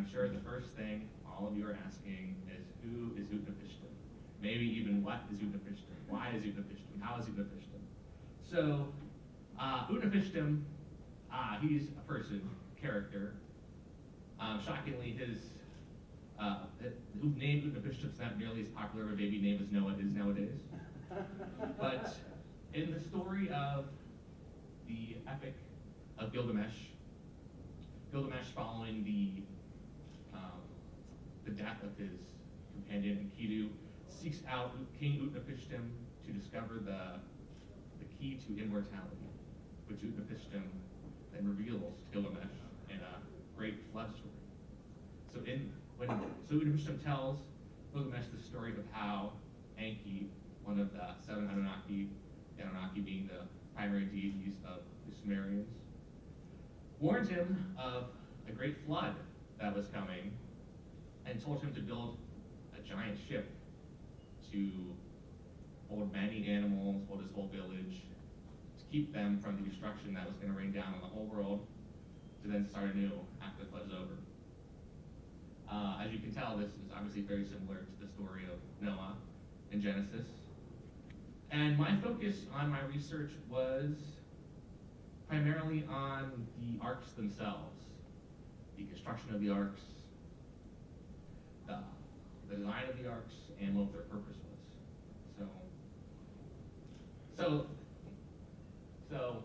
I'm sure the first thing all of you are asking is, who is Utnapishtim? Maybe even, what is Utnapishtim? Why is Utnapishtim? How is Utnapishtim? So, Utnapishtim, he's a person, character. Shockingly, his name Utnapishtim is not nearly as popular of a baby name as Noah is nowadays. But in the story of the epic of Gilgamesh following the death of his companion Enkidu, seeks out King Utnapishtim to discover the key to immortality, which Utnapishtim then reveals to Gilgamesh in a great flood story. So Utnapishtim tells Gilgamesh the story of how Enki, one of the seven Anunnaki being the primary deities of the Sumerians, warned him of a great flood that was coming and told him to build a giant ship to hold many animals, hold his whole village, to keep them from the destruction that was going to rain down on the whole world, to then start anew after the flood is over. As you can tell, this is obviously very similar to the story of Noah in Genesis. And my focus on my research was primarily on the arks themselves, the construction of the arks, the design of the arks, and what their purpose was. So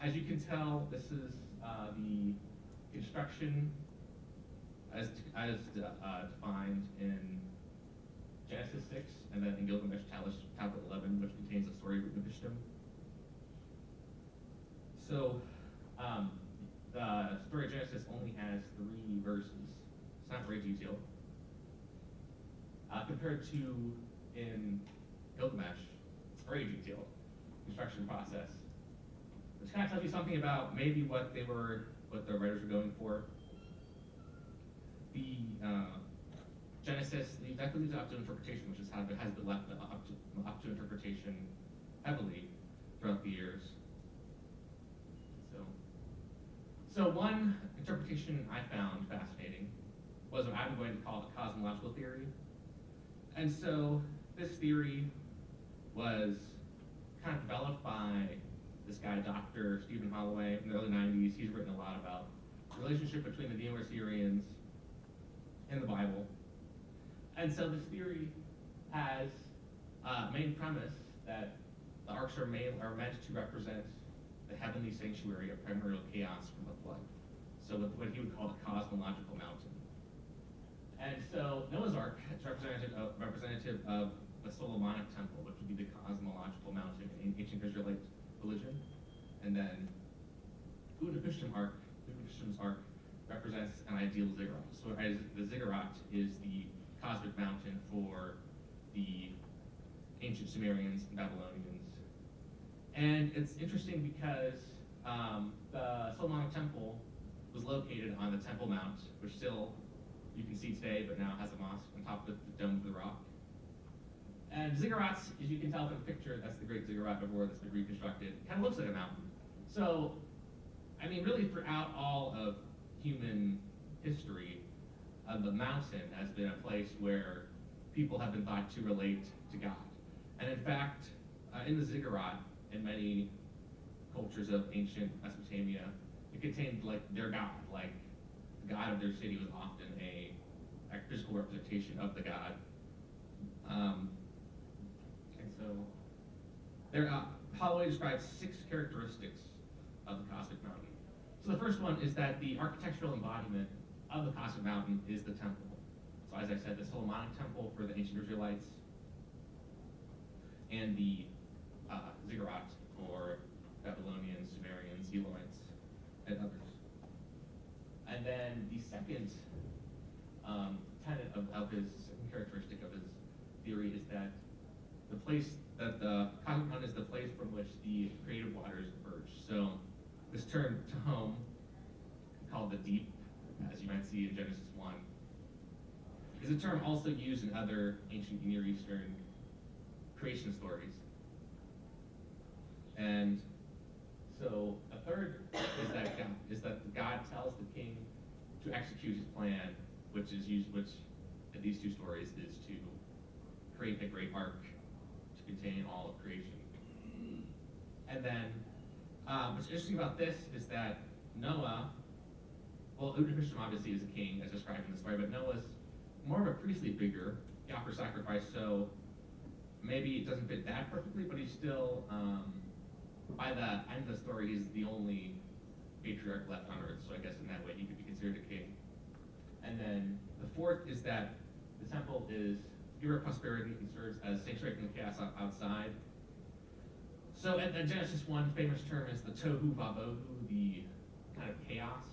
as you can tell, this is the construction as defined in Genesis 6, and then in Gilgamesh Tablet 11, which contains the story of Utnapishtim. So the story of Genesis only has 3 verses. It's not very detailed. Compared to in Gilgamesh, it's very detailed construction process, which kind of tells you something about maybe what the writers were going for. The Genesis leaves up to interpretation, which has been left up to interpretation heavily throughout the years. So one interpretation I found fascinating was what I'm going to call the cosmological theory. And so this theory was kind of developed by this guy, Dr. Stephen Holloway, in the early 90s. He's written a lot about the relationship between the Neo-Assyrians and the Bible. And so this theory has main premise that the arks are meant to represent the heavenly sanctuary of primordial chaos from the flood. So what he would call the cosmological mountain. And so Noah's Ark is representative of the Solomonic temple, which would be the cosmological mountain in ancient Israelite religion. And then Utnapishtim's Ark represents an ideal ziggurat. So the ziggurat is the cosmic mountain for the ancient Sumerians and Babylonians. And it's interesting because the Solomonic temple was located on the Temple Mount, which still you can see today, but now has a mosque on top of the dome of the rock. And ziggurats, as you can tell from the picture, that's the great ziggurat before that's been reconstructed. It kind of looks like a mountain. So, I mean, really throughout all of human history, the mountain has been a place where people have been thought to relate to God. And in fact, in the ziggurat, in many cultures of ancient Mesopotamia, it contained like their god, like the god of their city was often a physical representation of the god. And so there, Holloway describes 6 characteristics of the cosmic mountain. So the first one is that the architectural embodiment of the cosmic mountain is the temple. So as I said, the Solomonic temple for the ancient Israelites, and the ziggurat for Babylonians, Sumerians, Elamites, and others. And then the second tenet of his second characteristic of his theory is that the cosmic mountain is the place from which the creative waters emerge. So this term Tehom, called the deep, as you might see in Genesis 1, is a term also used in other ancient Near Eastern creation stories. And so a third is that God tells the king execute his plan, which in these two stories is to create a great ark to contain all of creation. And then, what's interesting about this is that Noah, well, Utnapishtim obviously is a king as described in the story, but Noah's more of a priestly figure. He offers sacrifice, so maybe it doesn't fit that perfectly, but he's still, by the end of the story, he's the only patriarch left on earth, so I guess in that way he could be considered a king. And then the fourth is that the temple is giver of prosperity and serves as sanctuary from the chaos outside. So in Genesis 1, famous term is the tohu vabohu, the kind of chaos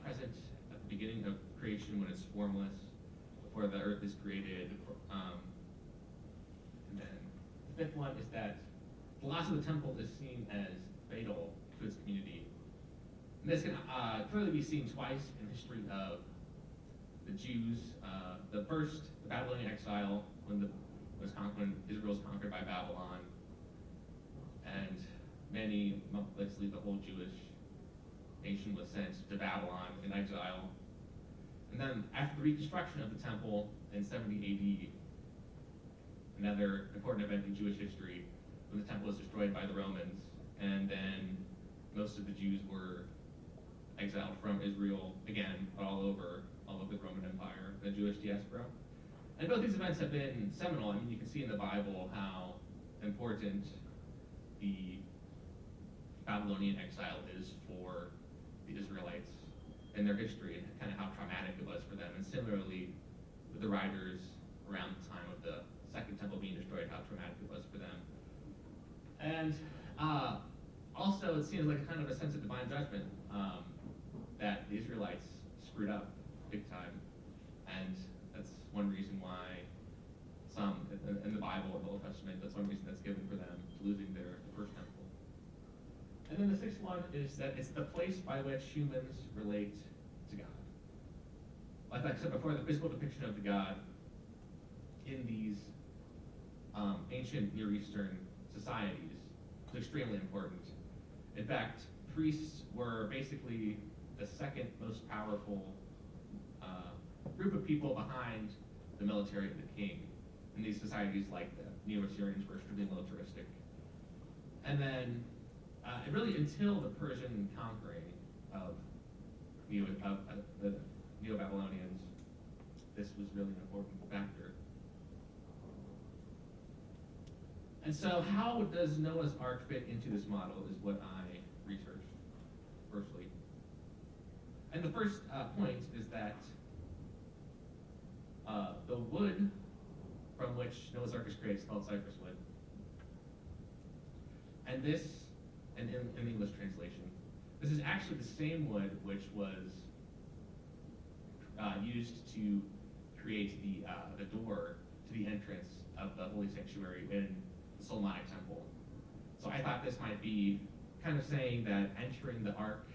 present at the beginning of creation when it's formless, before the earth is created. And then the fifth one is that the loss of the temple is seen as fatal to its community. And this can clearly be seen twice in history of the Jews. The first, the Babylonian exile, when Israel was conquered by Babylon, and basically the whole Jewish nation was sent to Babylon in exile. And then after the reconstruction of the temple in 70 AD, another important event in Jewish history, when the temple was destroyed by the Romans, and then most of the Jews were exiled from Israel again, all over the Roman Empire, the Jewish diaspora. And both these events have been seminal. I mean, you can see in the Bible how important the Babylonian exile is for the Israelites in their history and kind of how traumatic it was for them. And similarly, with the writers around the time of the Second Temple being destroyed, how traumatic it was for them. And also, it seems like a kind of a sense of divine judgment that the Israelites screwed up big time. And that's one reason why some, in the Bible, in the Old Testament, that's one reason that's given for them losing their first temple. And then the sixth one is that it's the place by which humans relate to God. Like I said before, the physical depiction of the God in these ancient Near Eastern societies was extremely important. In fact, priests were basically the second most powerful group of people behind the military of the king. In these societies, like the Neo-Assyrians, were extremely militaristic. And then, really until the Persian conquering of the Neo-Babylonians, this was really an important factor. And so how does Noah's Ark fit into this model is what I researched, firstly. And the first point is that the wood from which Noah's Ark is created is called cypress wood. And this, and in the English translation, this is actually the same wood which was used to create the door to the entrance of the holy sanctuary in the Solomonic temple. So I thought this might be kind of saying that entering the Ark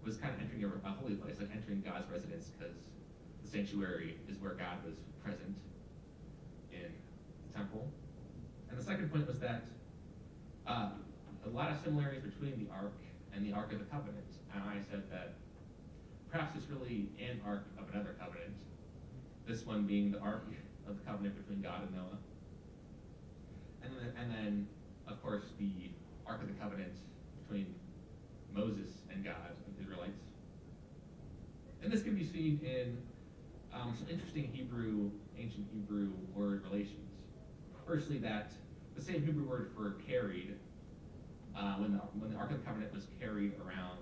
was kind of entering a holy place, like entering God's residence, because the sanctuary is where God was present in the temple. And the second point was that a lot of similarities between the Ark and the Ark of the Covenant. And I said that perhaps it's really an Ark of another covenant, this one being the Ark of the Covenant between God and Noah. And then, of course, the Ark of the Covenant between Moses and God and the Israelites. And this can be seen in some interesting ancient Hebrew word relations. Firstly, that the same Hebrew word for carried, when the Ark of the Covenant was carried around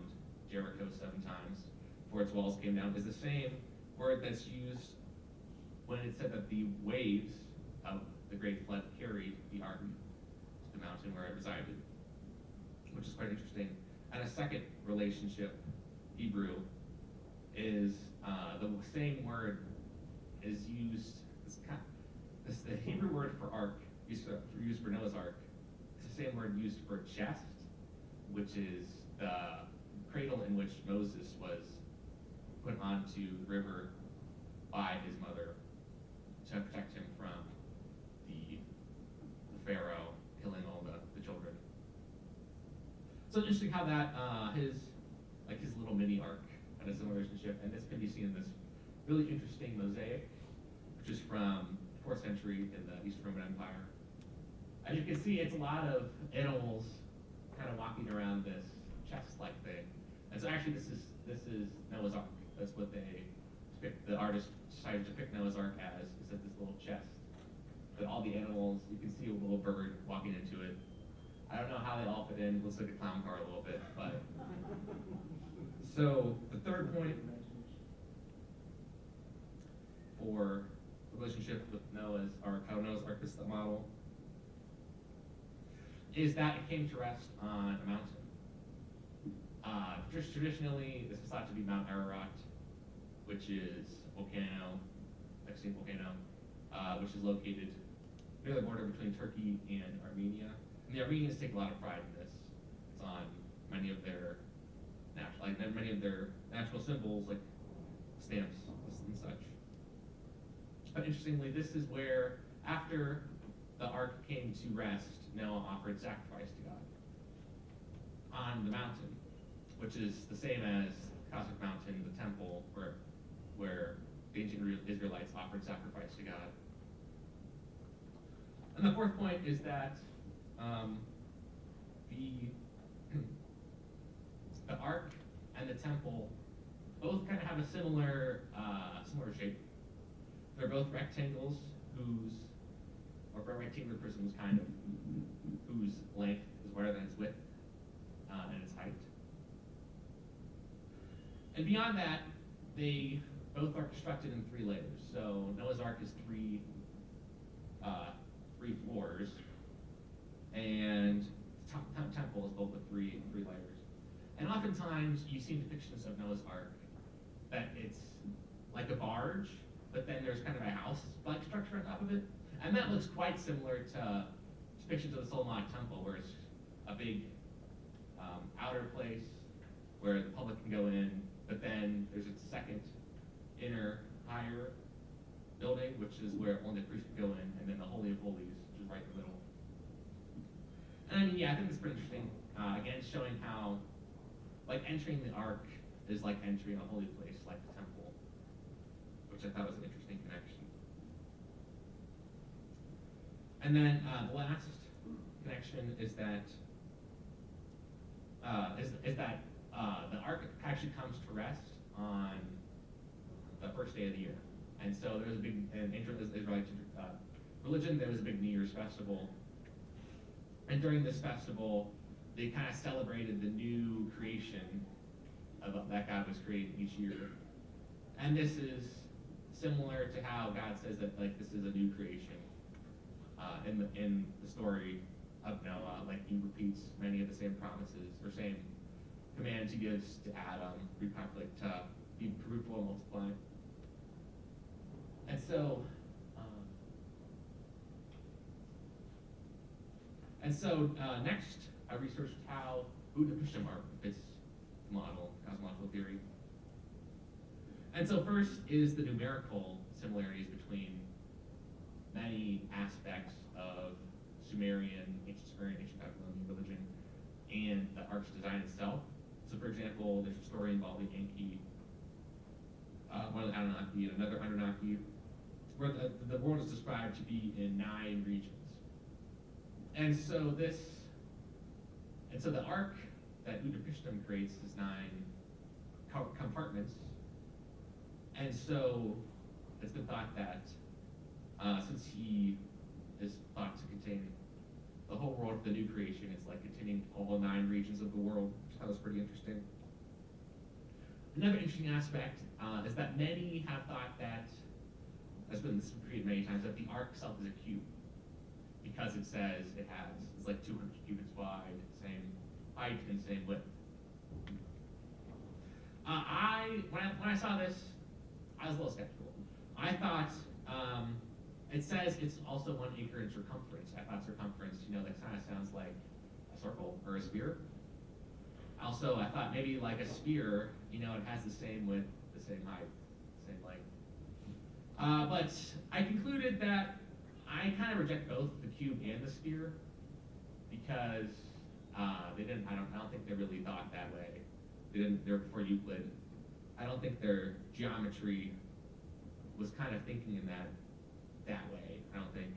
Jericho 7 times before its walls came down, is the same word that's used when it said that the waves of the great flood carried the Ark to the mountain where it resided, which is quite interesting. And a second relationship, Hebrew, is the same word is used. The Hebrew word for ark used for Noah's Ark is the same word used for chest, which is the cradle in which Moses was put onto the river by his mother to protect him from the Pharaoh killing all the children. So it's interesting how that his little mini ark, and a similar relationship, and this can be seen in this really interesting mosaic, which is from 4th century in the Eastern Roman Empire. As you can see, it's a lot of animals kind of walking around this chest-like thing. And so actually this is Noah's Ark. That's what the artist decided to depict Noah's Ark as, is that this little chest. That all the animals, you can see a little bird walking into it. I don't know how they all fit in. It looks like a clown car a little bit, but. So the third point for the relationship with Noah's Ark, how Noah's Ark is the model, is that it came to rest on a mountain. Traditionally, this is thought to be Mount Ararat, which is a volcano, extinct volcano, which is located near the border between Turkey and Armenia. And the Armenians take a lot of pride in this. It's on many of their natural symbols, like stamps and such. But interestingly, this is where, after the ark came to rest, Noah offered sacrifice to God on the mountain, which is the same as the cosmic mountain, the temple, where the ancient Israelites offered sacrifice to God. And the fourth point is that the ark and the temple both kind of have a similar shape. They're both rectangles or rectangular prisms whose length is wider than its width and its height. And beyond that, they both are constructed in 3 layers. So Noah's Ark is three floors, and temple is built with three layers. And oftentimes you see depictions of Noah's Ark that it's like a barge, but then there's kind of a house-like structure on top of it. And that looks quite similar to depictions of the Solomonic Temple, where it's a big outer place where the public can go in, but then there's a second inner, higher building, which is where only the priest can go in, and then the Holy of Holies, which is right in the middle. And I mean, yeah, I think it's pretty interesting. Again, showing how, like, entering the ark is like entering a holy place, like the temple, which I thought was an interesting connection. And then the last connection is that the ark actually comes to rest on the first day of the year. And so there was a big, in ancient Israelite religion, there was a big New Year's festival. And during this festival, they kind of celebrated the new creation that God was creating each year. And this is similar to how God says that, like, this is a new creation. In the story of Noah, like, he repeats many of the same promises or same commands he gives to Adam, repopulate, to be fruitful and multiply. And so, next, I researched how Utnapishtim fits the model, cosmological theory. And so first is the numerical similarities between many aspects of ancient Sumerian, ancient Babylonian religion, and the ark's design itself. So for example, there's a story involving Enki, one of the Anunnaki and another Anunnaki, where the world is described to be in 9 regions. And so the ark that Utnapishtim creates is 9 compartments. And so it's been thought that since he is thought to contain the whole world of the new creation, it's like containing all 9 regions of the world, which I thought was pretty interesting. Another interesting aspect is that many have thought that, this has been repeated many times, that the ark itself is a cube, because it says it's like 200 cubits wide, same height and same width. When I saw this, I was a little skeptical. I thought it says it's also 1 acre in circumference. I thought circumference, that kind of sounds like a circle or a sphere. Also, I thought maybe like a sphere, it has the same width, the same height, same length. But I concluded that I kind of reject both the cube and the sphere because I don't think they really thought that way. They were before Euclid. I don't think their geometry was kind of thinking in that way. I don't think,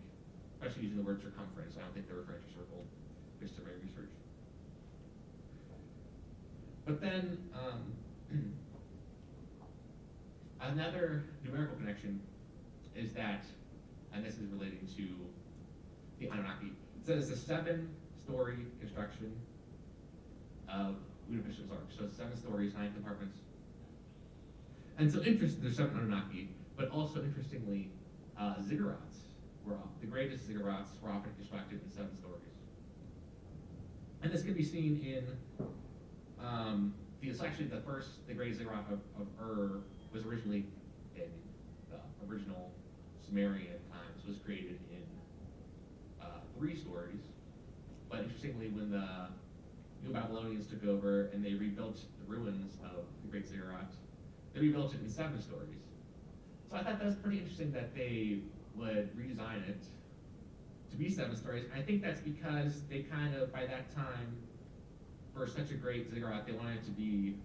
especially using the word circumference, I don't think they're referring to circle, based on my research. But then, another numerical connection is that, and this is relating to the Anunnaki. So it's a 7-story construction of Utnapishtim's Ark. So 7 stories, 9 compartments. And so there's 7 Anunnaki, but also interestingly, ziggurats the greatest ziggurats were often constructed in 7 stories. And this can be seen in, it's actually the great ziggurat of Ur was originally in the original Sumerian times, was created in 3 stories. But interestingly, when the New Babylonians took over and they rebuilt the ruins of the great ziggurat, they rebuilt it in 7 stories. So I thought that was pretty interesting that they would redesign it to be 7 stories. And I think that's because they kind of, by that time, for such a great ziggurat, they wanted it to be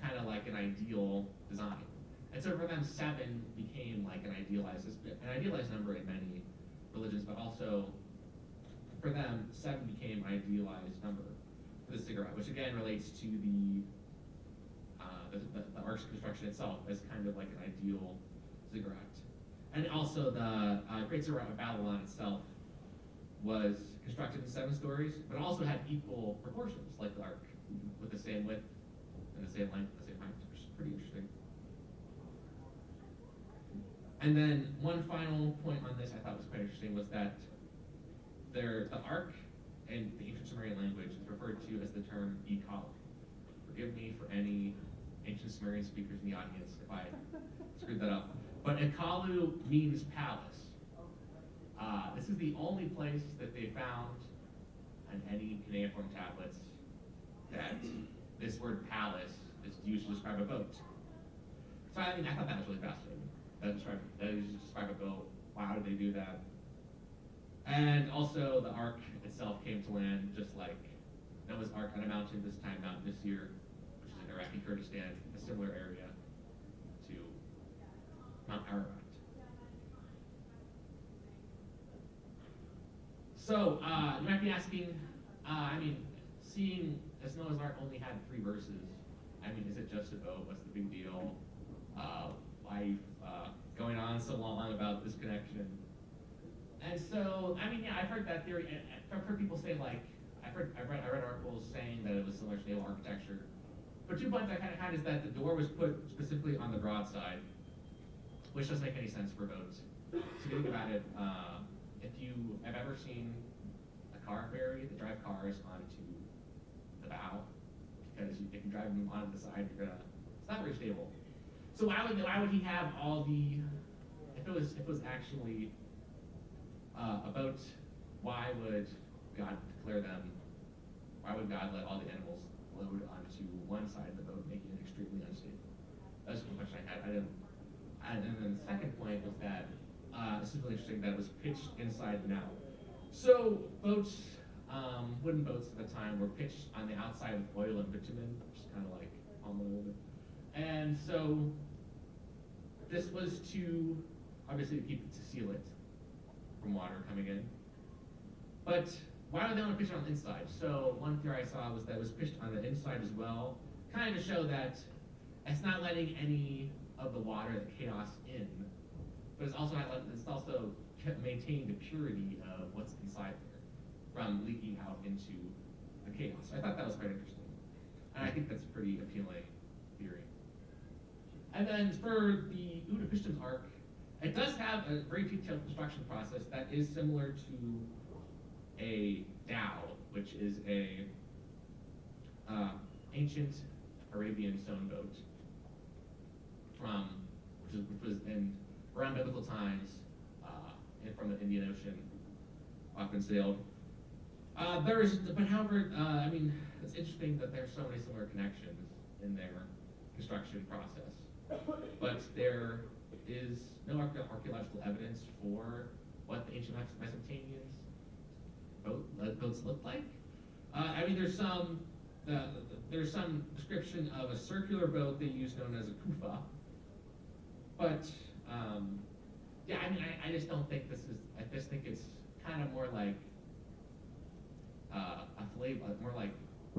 kind of like an ideal design. And so for them, 7 became like an idealized number in many religions, but also for them, 7 became an idealized number for the ziggurat, which again relates to the Arks construction itself as kind of like an ideal ziggurat. And also the Great Ziggurat of Babylon itself was constructed in 7 stories, but also had equal proportions, like the Ark, with the same width and the same length, the same height, which is pretty interesting. And then one final point on this I thought was quite interesting was that the Ark in the ancient Sumerian language is referred to as the term Ekal. Forgive me for any ancient Sumerian speakers in the audience if I screwed that up. But Ekalu means palace. This is the only place that they found on any cuneiform tablets that this word palace is used to describe a boat. So I thought that was really fascinating. That is to describe a boat. Wow, how did they do that? And also the Ark itself came to land just like Noah's Ark on a mountain, this time Mount Nisir, which is in Iraqi Kurdistan, a similar area to Mount Ararat. So you might be asking, seeing as Noah's Ark only had 3 verses, is it just a boat? What's the big deal? Life going on so long about this connection. And so, I've heard that theory. I've heard people say I read articles saying that it was similar to naval architecture. But 2 points I kind of had is that the door was put specifically on the broadside, which doesn't make any sense for boats. So think about it. If you have ever seen a car ferry, they drive cars onto the bow, because if you drive them onto the side, it's not very stable. So why would he have all the, if it was actually a boat, why would God declare them, why would God let all the animals load onto one side of the boat, making it extremely unstable? That's the question I had. And then the second point was that, this is really interesting, that it was pitched inside and out. So boats, wooden boats at the time, were pitched on the outside with oil and bitumen, which is kind of like palm oil. And so this was to, obviously, to seal it from water coming in. But why would they want to pitch it on the inside? So one theory I saw was that it was pitched on the inside as well, kind of to show that it's not letting any of the water, the chaos, in, but it's also maintaining the purity of what's inside there from leaking out into the chaos. I thought that was quite interesting, and I think that's a pretty appealing theory. And then for the Utnapishtim's Ark, it does have a very detailed construction process that is similar to a dhow, which is a ancient Arabian stone boat which was in around biblical times, and from the Indian Ocean, often sailed. But however, it's interesting that there's so many similar connections in their construction process, but there is no archaeological evidence for what the ancient Mesopotamians boats looked like. There's some there's some description of a circular boat they use known as a kufa. But, yeah, I mean, I just don't think this is, I just think it's kind of more like a flavor, more like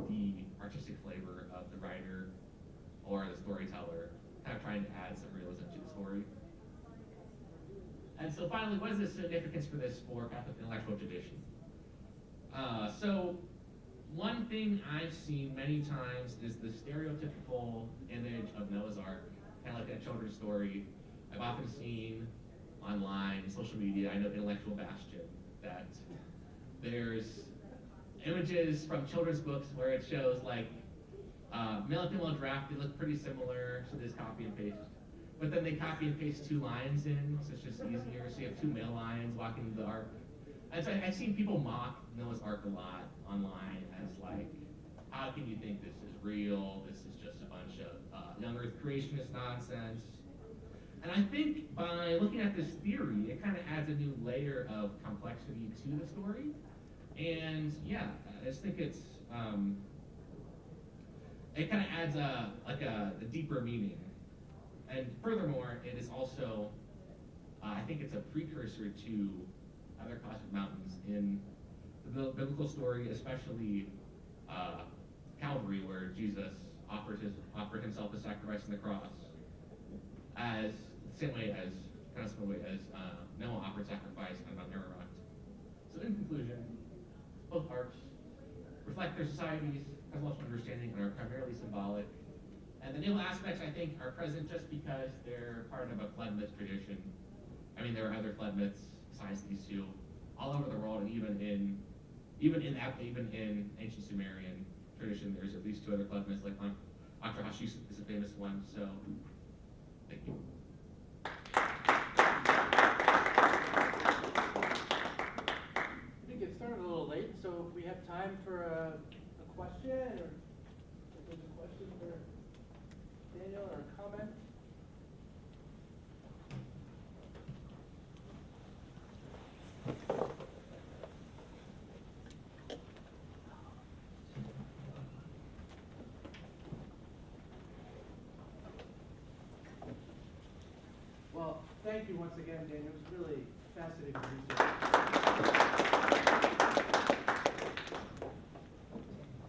the artistic flavor of the writer or the storyteller, kind of trying to add some realism to the story. And so finally, what is the significance for this for Catholic intellectual tradition? So one thing I've seen many times is the stereotypical image of Noah's Ark, kind of like that children's story. I've often seen online, social media, I know Intellectual Bastion, that there's images from children's books where it shows like male and female draft, they look pretty similar, so this copy and paste. But then they copy and paste 2 lions in, so it's just easier. So you have 2 male lions walking the ark. And so I've seen people mock Noah's Ark a lot online as like, how can you think this is real? This is just a bunch of young earth creationist nonsense. And I think by looking at this theory, it kind of adds a new layer of complexity to the story. And yeah, I just think it's, it kind of adds a deeper meaning. And furthermore, it is also, I think it's a precursor to other cosmic mountains in the biblical story, especially Calvary, where Jesus offered himself as sacrifice on the cross, as the same way as Noah offered sacrifice on Mount Ararat. So in conclusion, both arcs reflect their societies, cosmological understanding, and are primarily symbolic. And the naval aspects, I think, are present just because they're part of a flood myth tradition. I mean, there are other flood myths besides these 2 all over the world, and even in ancient Sumerian tradition, there's at least 2 other flood myths, like Atrahasis is a famous one. So, thank you. We get started a little late, so if we have time for a question, or if there's a question for Daniel or a comment? Well, thank you once again, Daniel. It was really fascinating research.